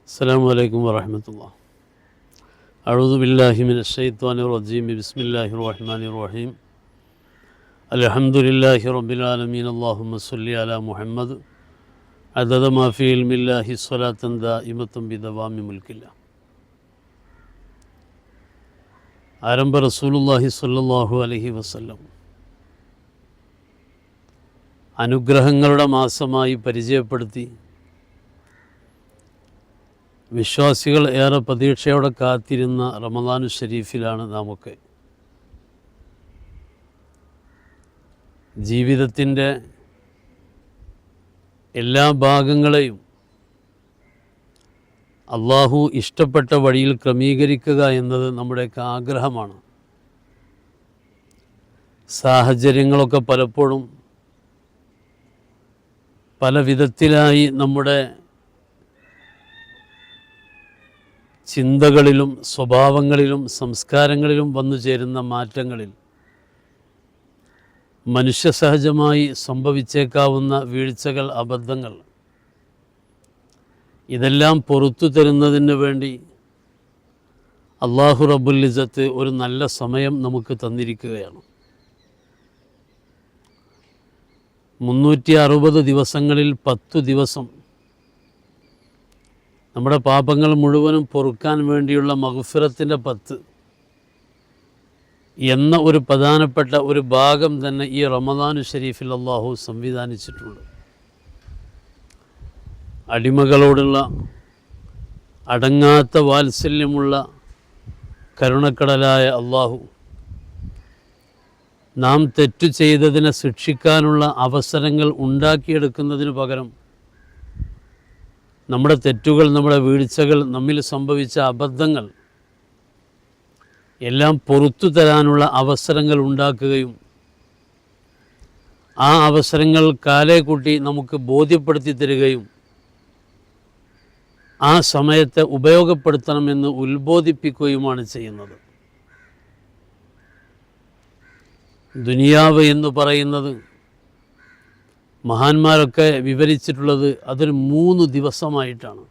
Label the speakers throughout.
Speaker 1: السلام عليكم ورحمة الله. أعوذ بالله من الشيطان الرجيم. بسم الله الرحمن الرحيم. الحمد لله رب العالمين. اللهم صل على محمد عدد ما في علم الله صلاة دائمة بدوام ملك الله. ആരംഭ റസൂലുള്ളാഹി സ്വല്ലല്ലാഹു അലൈഹി വസല്ലം അനുഗ്രഹങ്ങളുടെ മാസമായി പരിചയപ്പെടുത്തി വിശ്വാസികൾ ഏറെ പ്രതീക്ഷയോടെ കാത്തിരുന്ന റമദാനു ഷരീഫിലാണ് നാമൊക്കെ. ജീവിതത്തിൻ്റെ എല്ലാ ഭാഗങ്ങളെയും അള്ളാഹു ഇഷ്ടപ്പെട്ട വഴിയിൽ ക്രമീകരിക്കുക എന്നത് നമ്മുടെയൊക്കെ ആഗ്രഹമാണ്. സാഹചര്യങ്ങളൊക്കെ പലപ്പോഴും പല വിധത്തിലായി നമ്മുടെ ചിന്തകളിലും സ്വഭാവങ്ങളിലും സംസ്കാരങ്ങളിലും വന്നു ചേരുന്ന മാറ്റങ്ങളിൽ മനുഷ്യസഹജമായി സംഭവിച്ചേക്കാവുന്ന വീഴ്ചകൾ, അബദ്ധങ്ങൾ, ഇതെല്ലാം പുറത്തു തരുന്നതിന് വേണ്ടി അല്ലാഹു റബ്ബുൽ ഇസ്സത്ത് ഒരു നല്ല സമയം നമുക്ക് തന്നിരിക്കുകയാണ്. 360 ദിവസങ്ങളിൽ 10 ദിവസം നമ്മുടെ പാപങ്ങൾ മുഴുവനും പൊറുക്കാൻ വേണ്ടിയുള്ള മഗ്ഫിറത്തിൻ്റെ 10 എന്ന ഒരു പ്രധാനപ്പെട്ട ഒരു ഭാഗം തന്നെ ഈ റമദാനു ഷരീഫിൽ അല്ലാഹു സംവിധാനിച്ചിട്ടുണ്ട്. അടിമകളോടുള്ള അടങ്ങാത്ത വാത്സല്യമുള്ള കരുണക്കടലായ അല്ലാഹു നാം തെറ്റു ചെയ്തതിനെ ശിക്ഷിക്കാനുള്ള അവസരങ്ങൾ ഉണ്ടാക്കിയെടുക്കുന്നതിന് പകരം നമ്മുടെ തെറ്റുകൾ, നമ്മുടെ വീഴ്ചകൾ, നമ്മിൽ സംഭവിച്ച അബദ്ധങ്ങൾ എല്ലാം പുറത്തു തരാനുള്ള അവസരങ്ങൾ ഉണ്ടാക്കുകയും ആ അവസരങ്ങൾ കാലേക്കൂട്ടി നമുക്ക് ബോധ്യപ്പെടുത്തി തരികയും ആ സമയത്തെ ഉപയോഗപ്പെടുത്തണമെന്ന് ഉത്ബോധിപ്പിക്കുകയുമാണ് ചെയ്യുന്നത്. ദുനിയാവ് എന്ന് പറയുന്നത് മഹാന്മാരൊക്കെ വിവരിച്ചിട്ടുള്ളത് അതൊരു 3 ദിവസമായിട്ടാണ്.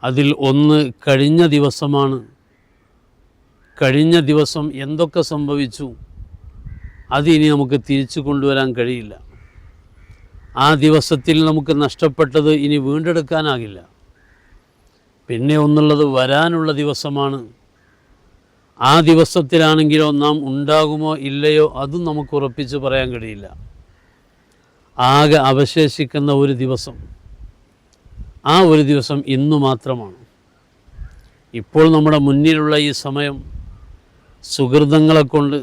Speaker 1: അതിൽ ഒന്ന് കഴിഞ്ഞ ദിവസമാണ്. കഴിഞ്ഞ ദിവസം എന്തൊക്കെ സംഭവിച്ചു അതിനി നമുക്ക് തിരിച്ചു കൊണ്ടുവരാൻ കഴിയില്ല. ആ ദിവസത്തിൽ നമുക്ക് നഷ്ടപ്പെട്ടത് ഇനി വീണ്ടെടുക്കാനാകില്ല. പിന്നെ ഒന്നുള്ളത് വരാനുള്ള ദിവസമാണ്. ആ ദിവസത്തിലാണെങ്കിലോ നാം ഉണ്ടാകുമോ ഇല്ലയോ അതും നമുക്ക് ഉറപ്പിച്ച് പറയാൻ കഴിയില്ല. ആകെ അവശേഷിക്കുന്ന ഒരു ദിവസം, ആ ഒരു ദിവസം ഇന്നു മാത്രമാണ്. ഇപ്പോൾ നമ്മുടെ മുന്നിലുള്ള ഈ സമയം സുഹൃതങ്ങളെ കൊണ്ട്,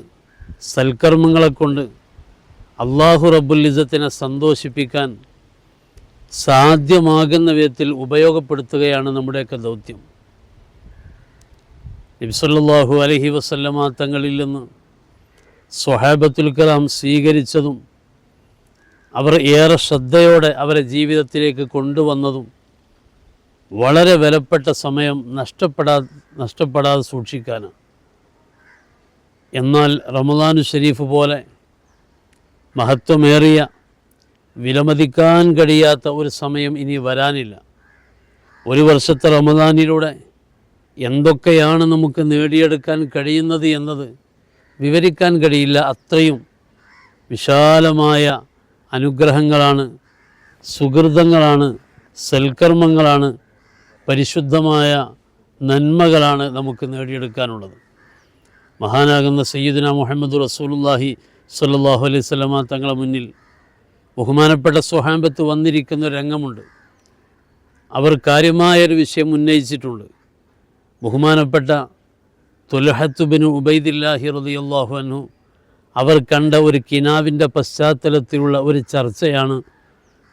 Speaker 1: സൽക്കർമ്മങ്ങളെ കൊണ്ട് അല്ലാഹു റബ്ബുൽ ഇസ്സത്തിനെ സന്തോഷിപ്പിക്കാൻ സാധ്യമാകുന്ന വിധത്തിൽ ഉപയോഗപ്പെടുത്തുകയാണ് നമ്മുടെയൊക്കെ ദൗത്യം. നബി സല്ലല്ലാഹു അലൈഹി വസല്ലമ തങ്ങളിൽ നിന്ന് സ്വഹാബത്തുൽ കിറാം സ്വീകരിച്ചതും അവർ ഏറെ ശ്രദ്ധയോടെ അവരെ ജീവിതത്തിലേക്ക് കൊണ്ടുവന്നതും വളരെ വിലപ്പെട്ട സമയം നഷ്ടപ്പെടാതെ സൂക്ഷിക്കാനാണ്. എന്നാൽ റമദാനു ഷരീഫ് പോലെ മഹത്വമേറിയ, വിലമതിക്കാൻ കഴിയാത്ത ഒരു സമയം ഇനി വരാനില്ല. ഒരു വർഷത്തെ റമദാനിലൂടെ എന്തൊക്കെയാണ് നമുക്ക് നേടിയെടുക്കാൻ കഴിയുന്നത് എന്നത് വിവരിക്കാൻ കഴിയില്ല. അത്രയും വിശാലമായ അനുഗ്രഹങ്ങളാണ്, സുഹൃതങ്ങളാണ്, സൽക്കർമ്മങ്ങളാണ്, പരിശുദ്ധമായ നന്മകളാണ് നമുക്ക് നേടിയെടുക്കാനുള്ളത്. മഹാനാകുന്ന സയ്യിദുന മുഹമ്മദ് റസൂലുള്ളാഹി സ്വല്ലല്ലാഹു അലൈഹി വസല്ലമ തങ്ങളുടെ മുന്നിൽ ബഹുമാനപ്പെട്ട സ്വഹാബത്ത് വന്നിരിക്കുന്ന ഒരു രംഗമുണ്ട്. അവർ കാര്യമായൊരു വിഷയം ഉന്നയിച്ചിട്ടുണ്ട്. ബഹുമാനപ്പെട്ട തുൽഹത്ത് ബിൻ ഉബൈദില്ലാഹി റളിയല്ലാഹു അൻഹു അവർ കണ്ട ഒരു കിനാവിൻ്റെ പശ്ചാത്തലത്തിലുള്ള ഒരു ചർച്ചയാണ്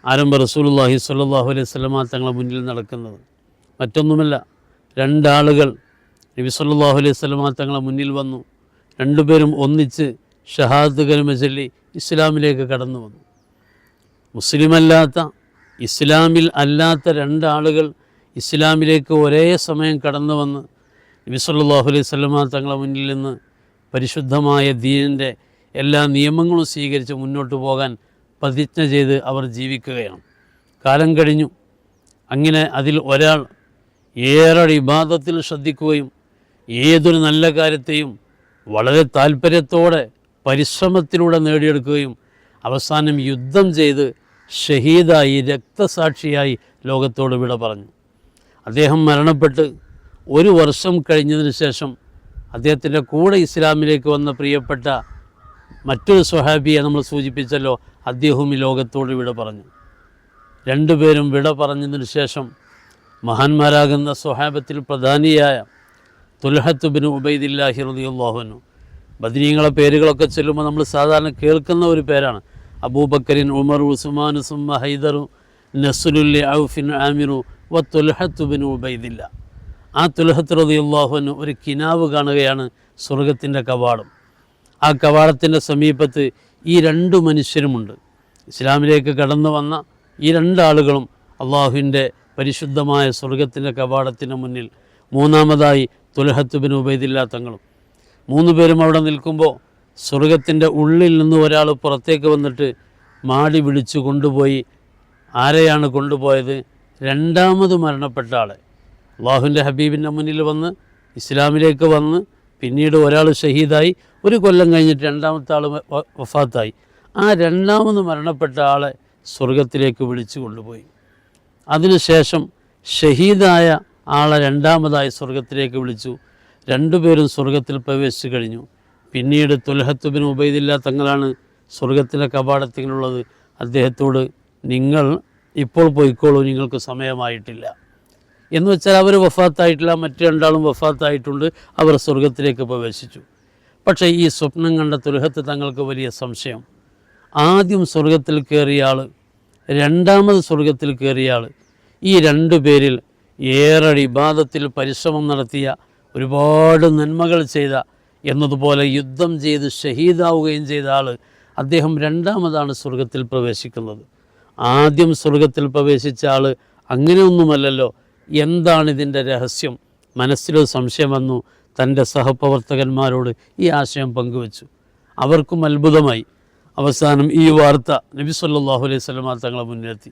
Speaker 1: ആരംഭ റസൂലുള്ളാഹി സ്വല്ലല്ലാഹു അലൈഹി വസല്ലമ തങ്ങളുടെ മുന്നിൽ നടക്കുന്നത്. മറ്റൊന്നുമല്ല, 2 ആളുകൾ നബി സല്ലല്ലാഹു അലൈഹി വസല്ലമ തങ്ങളുടെ മുന്നിൽ വന്നു. 2 പേരും ഒന്നിച്ച് ഷഹാദത്ത് കലിമ ചൊല്ലി ഇസ്ലാമിലേക്ക് കടന്നു വന്നു. മുസ്ലിമല്ലാത്ത, ഇസ്ലാമിൽ അല്ലാത്ത 2 ആളുകൾ ഇസ്ലാമിലേക്ക് ഒരേ സമയം കടന്നു വന്ന് നബി സല്ലല്ലാഹു അലൈഹി വസല്ലമ തങ്ങളുടെ മുന്നിൽ നിന്ന് പരിശുദ്ധമായ ദീനിൻ്റെ എല്ലാ നിയമങ്ങളും സ്വീകരിച്ച് മുന്നോട്ട് പോകാൻ പ്രതിജ്ഞ ചെയ്ത് അവർ ജീവിക്കുകയാണ്. കാലം കഴിഞ്ഞു. അങ്ങനെ അതിൽ ഒരാൾ ഏറെ ഇബാദത്തിൽ ശ്രദ്ധിക്കുകയും ഏതൊരു നല്ല കാര്യത്തെയും വളരെ താല്പര്യത്തോടെ പരിശ്രമത്തിലൂടെ നേടിയെടുക്കുകയും അവസാനം യുദ്ധം ചെയ്ത് ഷഹീദായി രക്തസാക്ഷിയായി ലോകത്തോട് വിട പറഞ്ഞു. അദ്ദേഹം മരണപ്പെട്ട് 1 വർഷം കഴിഞ്ഞതിന് ശേഷം അദ്ദേഹത്തിൻ്റെ കൂടെ ഇസ്ലാമിലേക്ക് വന്ന പ്രിയപ്പെട്ട മറ്റൊരു സ്വഹാബിയെ നമ്മൾ സൂചിപ്പിച്ചല്ലോ, അദ്ദേഹവും ഈ ലോകത്തോട് വിട പറഞ്ഞു. രണ്ടുപേരും വിട പറഞ്ഞതിന് ശേഷം മഹാന്മാരാകുന്ന സ്വഹാബത്തിൽ പ്രധാനിയായ തുൽഹത്ത് ബിൻ ഉബൈദില്ലാഹി റളിയല്ലാഹു അൻഹു, ബദരീങ്ങളെ പേരുകളൊക്കെ ചൊല്ലുമ്പോൾ നമ്മൾ സാധാരണ കേൾക്കുന്ന ഒരു പേരാണ്. അബൂബക്കറിൻ, ഉമർ, ഉസ്മാൻ, സുമ്മ ഹൈദറു, നസ്ലുല്ലി, ഔഫിൻ, ആമിറു വ തുൽഹത്ത് ബിൻ ഉബൈദില്ല. ആ തുൽഹത്ത് റളിയല്ലാഹു അൻഹു ഒരു കിനാവ് കാണുകയാണ്, സ്വർഗത്തിൻ്റെ കവാടം. ആ കവാടത്തിൻ്റെ സമീപത്ത് ഈ 2 മനുഷ്യരുമുണ്ട്. ഇസ്ലാമിലേക്ക് കടന്നു വന്ന ഈ 2 ആളുകളും അള്ളാഹുവിൻ്റെ പരിശുദ്ധമായ സ്വർഗത്തിൻ്റെ കവാടത്തിന് മുന്നിൽ. മൂന്നാമതായി തുൽഹത്ത് ബിൻ ഉബൈദില്ല തങ്ങളും. 3 പേരും അവിടെ നിൽക്കുമ്പോൾ സ്വർഗത്തിൻ്റെ ഉള്ളിൽ നിന്ന് ഒരാൾ പുറത്തേക്ക് വന്നിട്ട് മാടി വിളിച്ചു കൊണ്ടുപോയി. ആരെയാണ് കൊണ്ടുപോയത്? രണ്ടാമത് മരണപ്പെട്ട ആളെ. അള്ളാഹുവിൻ്റെ ഹബീബിൻ്റെ മുന്നിൽ വന്ന് ഇസ്ലാമിലേക്ക് വന്ന് പിന്നീട് ഒരാൾ ഷഹീദായി, 1 കൊല്ലം കഴിഞ്ഞിട്ട് രണ്ടാമത്തെ ആൾ വഫാത്തായി. ആ രണ്ടാമത് മരണപ്പെട്ട ആളെ സ്വർഗത്തിലേക്ക് വിളിച്ചു കൊണ്ടുപോയി. അതിനുശേഷം ഷഹീദായ ആളെ രണ്ടാമതായി സ്വർഗത്തിലേക്ക് വിളിച്ചു. 2 പേരും സ്വർഗത്തിൽ പ്രവേശിച്ചു കഴിഞ്ഞു. പിന്നീട് തുൽഹത്ത് ബിൻ ഉബൈദില്ല തങ്ങളാണ് സ്വർഗത്തിലെ കവാടത്തിലുള്ളത്. അദ്ദേഹത്തോട് നിങ്ങൾ ഇപ്പോൾ പോയിക്കോളൂ, നിങ്ങൾക്ക് സമയമായിട്ടില്ല എന്ന് വെച്ചാൽ അവർ വഫാത്തായിട്ടില്ല, മറ്റു 2 ആളും വഫാത്തായിട്ടുണ്ട്. അവർ സ്വർഗത്തിലേക്ക് പ്രവേശിച്ചു. പക്ഷേ ഈ സ്വപ്നം കണ്ട തുൽഹത്ത് തങ്ങൾക്ക് വലിയ സംശയം. ആദ്യം സ്വർഗത്തിൽ കയറിയ ആൾ, രണ്ടാമത് സ്വർഗത്തിൽ കയറിയ ആൾ, ഈ 2 പേരിൽ ഏറെ ഇബാദത്തിൽ പരിശ്രമം നടത്തിയ, ഒരുപാട് നന്മകൾ ചെയ്ത, എന്നതുപോലെ യുദ്ധം ചെയ്ത് ഷഹീദാവുകയും ചെയ്ത ആൾ, അദ്ദേഹം രണ്ടാമതാണ് സ്വർഗത്തിൽ പ്രവേശിക്കുന്നത്. ആദ്യം സ്വർഗത്തിൽ പ്രവേശിച്ച ആൾ അങ്ങനെയൊന്നുമല്ലല്ലോ. എന്താണ് ഇതിൻ്റെ രഹസ്യം? മനസ്സിലൊരു സംശയം വന്നു. തൻ്റെ സഹപ്രവർത്തകന്മാരോട് ഈ ആശയം പങ്കുവച്ചു. അവർക്കും അത്ഭുതമായി. അവസാനം ഈ വാർത്ത നബി സല്ലല്ലാഹു അലൈഹി വസല്ലമ തങ്ങളെ മുന്നിലെത്തി.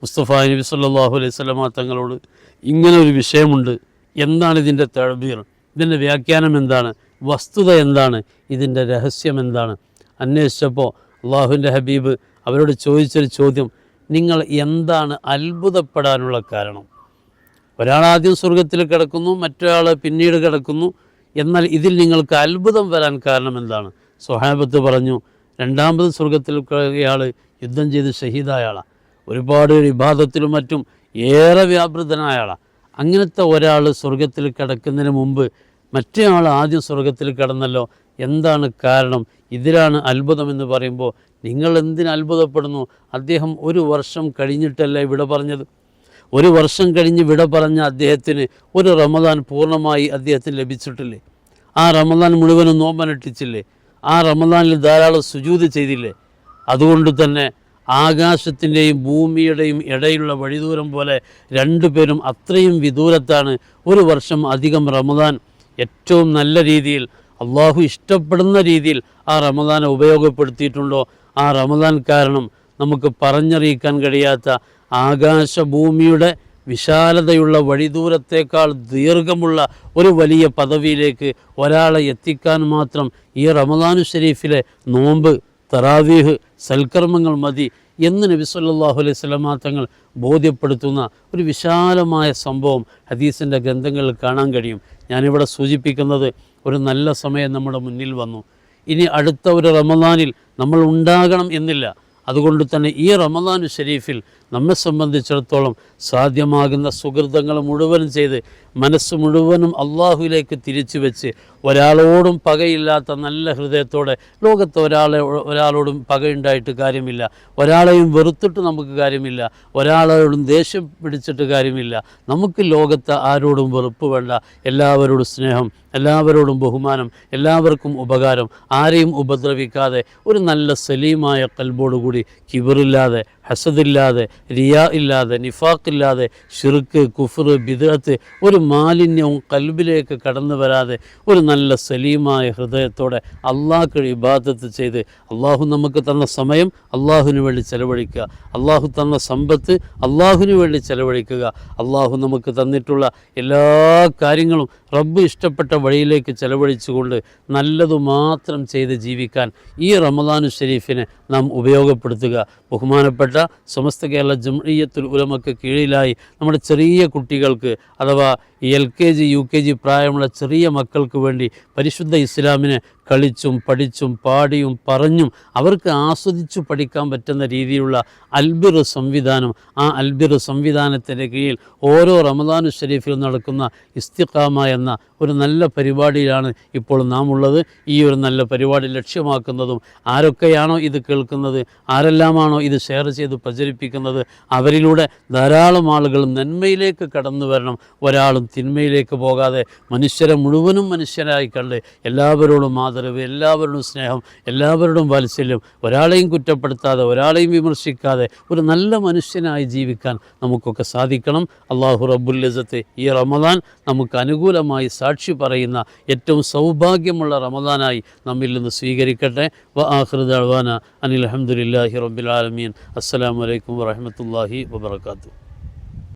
Speaker 1: മുസ്തഫ നബി സല്ലല്ലാഹു അലൈഹി വസല്ലമ തങ്ങളോട് ഇങ്ങനെ ഒരു വിഷയമുണ്ട്, എന്താണ് ഇതിൻ്റെ തഅ്ബീർ, ഇതിൻ്റെ വ്യാഖ്യാനം എന്താണ്, വസ്തുത എന്താണ്, ഇതിൻ്റെ രഹസ്യം എന്താണ്? അന്വേഷിച്ചപ്പോൾ അള്ളാഹുവിൻ്റെ ഹബീബ് അവരോട് ചോദിച്ചൊരു ചോദ്യം, നിങ്ങൾ എന്താണ് അത്ഭുതപ്പെടാനുള്ള കാരണം? ഒരാളാദ്യം സ്വർഗത്തിൽ കിടക്കുന്നു, മറ്റൊരാൾ പിന്നീട് കിടക്കുന്നു, എന്നാൽ ഇതിൽ നിങ്ങൾക്ക് അത്ഭുതം വരാൻ കാരണം എന്താണ്? സ്വഹാബത്ത് പറഞ്ഞു, രണ്ടാമത് സ്വർഗത്തിൽ ഇയാൾ യുദ്ധം ചെയ്ത് ഷഹീദായ ആളാണ്, ഒരുപാട് ഇബാദത്തിലും മറ്റും ഏറെ വ്യാപൃതനായ ആളാണ്. അങ്ങനത്തെ ഒരാൾ സ്വർഗത്തിൽ കിടക്കുന്നതിന് മുമ്പ് മറ്റേ ആൾ ആദ്യം സ്വർഗത്തിൽ കിടന്നല്ലോ, എന്താണ് കാരണം? ഇതിലാണ് അത്ഭുതമെന്ന് പറയുമ്പോൾ നിങ്ങൾ എന്തിന് അത്ഭുതപ്പെടുന്നു? അദ്ദേഹം 1 വർഷം കഴിഞ്ഞിട്ടല്ലേ വിട പറഞ്ഞത്. 1 വർഷം കഴിഞ്ഞ് വിട പറഞ്ഞ അദ്ദേഹത്തിന് ഒരു റമദാൻ പൂർണ്ണമായി അദ്ദേഹത്തിന് ലഭിച്ചിട്ടില്ലേ? ആ റമദാൻ മുഴുവനും നോമ്പനുഷ്ഠിച്ചില്ലേ? ആ റമദാനിൽ ധാരാളം സുജൂദ് ചെയ്തില്ലേ? അതുകൊണ്ട് തന്നെ ആകാശത്തിൻ്റെയും ഭൂമിയുടെയും ഇടയിലുള്ള വഴിദൂരം പോലെ 2 പേരും അത്രയും വിദൂരത്താണ്. 1 വർഷം അധികം റമദാൻ ഏറ്റവും നല്ല രീതിയിൽ അള്ളാഹു ഇഷ്ടപ്പെടുന്ന രീതിയിൽ ആ റമദാനെ ഉപയോഗപ്പെടുത്തിയിട്ടുണ്ടോ? ആ റമദാൻ കാരണം നമുക്ക് പറഞ്ഞറിയിക്കാൻ കഴിയാത്ത ആകാശഭൂമിയുടെ വിശാലതയുള്ള വഴിദൂരത്തേക്കാൾ ദീർഘമുള്ള ഒരു വലിയ പദവിയിലേക്ക് ഒരാളെ എത്തിക്കാൻ മാത്രം ഈ റമദാനു ഷരീഫിലെ നോമ്പ്, തറാവീഹ്, സൽക്കർമ്മങ്ങൾ മതി എന്ന് നബി സല്ലല്ലാഹു അലൈഹി വസല്ലമ തങ്ങൾ ബോധ്യപ്പെടുത്തുന്ന ഒരു വിശാലമായ സംഭവം ഹദീസിൻ്റെ ഗ്രന്ഥങ്ങളിൽ കാണാൻ കഴിയും. ഞാനിവിടെ സൂചിപ്പിക്കുന്നത് ഒരു നല്ല സമയം നമ്മുടെ മുന്നിൽ വന്നു. ഇനി അടുത്ത ഒരു റമദാനിൽ നമ്മൾ ഉണ്ടാകണം എന്നില്ല. അതുകൊണ്ട് തന്നെ ഈ റമദാനു ഷരീഫിൽ നമ്മെ സംബന്ധിച്ചിടത്തോളം സാധ്യമാകുന്ന സുഹൃതങ്ങൾ മുഴുവനും ചെയ്ത് മനസ്സ് മുഴുവനും അള്ളാഹുവിലേക്ക് തിരിച്ചു വെച്ച് ഒരാളോടും പകയില്ലാത്ത നല്ല ഹൃദയത്തോടെ, ലോകത്ത് ഒരാളോടും പകയുണ്ടായിട്ട് കാര്യമില്ല, ഒരാളെയും വെറുത്തിട്ട് നമുക്ക് കാര്യമില്ല, ഒരാളോടും ദേഷ്യം പിടിച്ചിട്ട് കാര്യമില്ല. നമുക്ക് ലോകത്ത് ആരോടും വെറുപ്പ് വേണ്ട, എല്ലാവരോടും സ്നേഹം, എല്ലാവരോടും ബഹുമാനം, എല്ലാവർക്കും ഉപകാരം, ആരെയും ഉപദ്രവിക്കാതെ ഒരു നല്ല സലീമായ കൽബോടുകൂടി, കിബറില്ലാതെ, ഹസദില്ലാതെ, റിയാ ഇല്ലാതെ, നിഫാഖില്ലാതെ, ഷിർക്ക്, കുഫർ, ബിദ്അത്ത് ഒരു മാലിന്യവും കൽബിലേക്ക് കടന്നു വരാതെ ഒരു നല്ല സലീമായ ഹൃദയത്തോടെ അള്ളാഹ്ക്ക് ഇബാദത്ത് ചെയ്ത് അള്ളാഹു നമുക്ക് തന്ന സമയം അള്ളാഹുവിന് വേണ്ടി ചെലവഴിക്കുക, അള്ളാഹു തന്ന സമ്പത്ത് അള്ളാഹുവിന് വേണ്ടി ചെലവഴിക്കുക, അള്ളാഹു നമുക്ക് തന്നിട്ടുള്ള എല്ലാ കാര്യങ്ങളും റബ്ബ് ഇഷ്ടപ്പെട്ട വഴിയിലേക്ക് ചെലവഴിച്ചുകൊണ്ട് നല്ലതു മാത്രം ചെയ്ത് ജീവിക്കാൻ ഈ റമദാനു ഷരീഫിനെ നാം ഉപയോഗപ്പെടുത്തുക. ബഹുമാനപ്പെട്ട സമസ്ത കേരള ജംഇയ്യത്തുൽ ഉലമക്ക് കീഴിലായി നമ്മുടെ ചെറിയ കുട്ടികൾക്ക് അഥവാ LKG UKG പ്രായമുള്ള ചെറിയ മക്കൾക്ക് വേണ്ടി പരിശുദ്ധ ഇസ്ലാമിനെ കളിച്ചും പഠിച്ചും പാടിയും പറഞ്ഞും അവർക്ക് ആസ്വദിച്ചു പഠിക്കാൻ പറ്റുന്ന രീതിയിലുള്ള അൽബിർ സംവിധാനം, ആ അൽബിർ സംവിധാനത്തിൻ്റെ കീഴിൽ ഓരോ റമദാനു ഷരീഫിൽ നടക്കുന്ന ഇസ്തിഖാമ എന്ന ഒരു നല്ല പരിപാടിയിലാണ് ഇപ്പോൾ നാം ഉള്ളത്. ഈ ഒരു നല്ല പരിപാടി ലക്ഷ്യമാക്കുന്നതും ആരൊക്കെയാണോ ഇത് കേൾക്കുന്നത്, ആരെല്ലാമാണോ ഇത് ഷെയർ ചെയ്ത് പ്രചരിപ്പിക്കുന്നത്, അവരിലൂടെ ധാരാളം ആളുകൾ നന്മയിലേക്ക് കടന്നു വരണം. ഒരാളും തിന്മയിലേക്ക് പോകാതെ മനുഷ്യരെ മുഴുവനും മനുഷ്യരായി കണ്ട് എല്ലാവരോടും ആദരവ്, എല്ലാവരോടും സ്നേഹം, എല്ലാവരോടും വാത്സല്യം, ഒരാളെയും കുറ്റപ്പെടുത്താതെ, ഒരാളെയും വിമർശിക്കാതെ ഒരു നല്ല മനുഷ്യനായി ജീവിക്കാൻ നമുക്കൊക്കെ സാധിക്കണം. അള്ളാഹു റബ്ബുൽ ഇസ്സത്ത് ഈ റമദാൻ നമുക്ക് അനുകൂലമായി സാക്ഷി പറയുന്ന ഏറ്റവും സൗഭാഗ്യമുള്ള റമദാനായി നമ്മിൽ നിന്ന് സ്വീകരിക്കട്ടെ. വ ആഖിറു ദഅ്വാന അനിൽ ഹംദുലില്ലാഹി റബ്ബിൽ ആലമീൻ. അസ്സലാമു അലൈക്കും വറഹ്മത്തുള്ളാഹി വബറകാതുഹു.